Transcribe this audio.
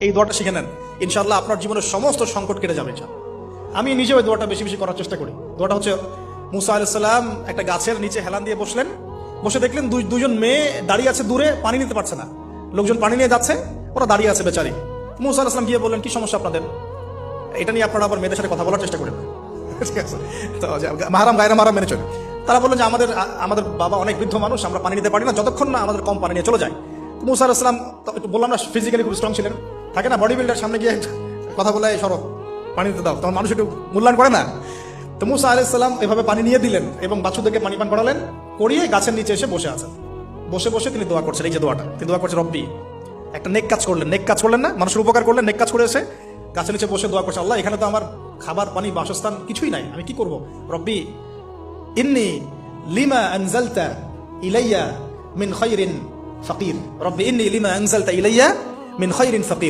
এই দোয়াটা শিখে নেন, ইনশাআল্লাহ আপনার জীবনের সমস্ত সংকট কেটে যাবে। আমি নিজে ওই দোয়াটা বেশি বেশি করার চেষ্টা করি। দোয়াটা হচ্ছে, মুসা আলাইহিস সালাম একটা গাছের নিচে হেলান দিয়ে বসলেন, বসে দেখলেন দুজন মেয়ে দাঁড়িয়ে আছে দূরে, পানি নিতে পারছে না। লোকজন পানি নিয়ে যাচ্ছে, ওরা দাঁড়িয়ে আছে বেচারি। মুসা আলাইহিস সালাম গিয়ে বললেন, কি সমস্যা আপনাদের? এটা নিয়ে আপনারা আবার মেয়েদের সাথে কথা বলার চেষ্টা করেন। ঠিক আছে, তো মাহারাম গায়রা মাহারাম মেনে চলে। তারা বললেন যে আমাদের বাবা অনেক বৃদ্ধ মানুষ, আমরা পানি নিতে পারি না যতক্ষণ না আমাদের কম পানি নিয়ে চলে যায়। মুসা আলাইহিস সালাম একটু বললাম না, ফিজিক্যালি খুব স্ট্রং ছিলেন, থাকে না বডি বিল্ডার, সামনে গিয়ে কথা বলে সরব পানি দিতে দাও, তখন মানুষ একটু মূল্যায়ন করে না। তো মুসা আলাইহিস সালাম এভাবে পানি নিয়ে দিলেন এবং বাছুরদেরকে পানি পান করালেন, করিয়ে গাছের নিচে এসে বসে আছেন। বসে বসে তিনি দোয়া করছেন, এই যে দোয়াটা তিনি দোয়া করছেন, রব্বি, একটা নেক কাজ করলেন না, মানুষের উপকার করলেন, নেক কাজ করে এসে গাছের নিচে বসে দোয়া করছে, আল্লাহ এখানে তো আমার খাবার পানি বাসস্থান কিছুই নাই, আমি কি করব? রব্বি ইন্নী লিমা আনজালতা ইলাইয়া মিন খায়রিন ফাকির, রব্বি ইন্নী লিমা আনজালতা ইলাইয়া মিন খায়রিন ফাকির।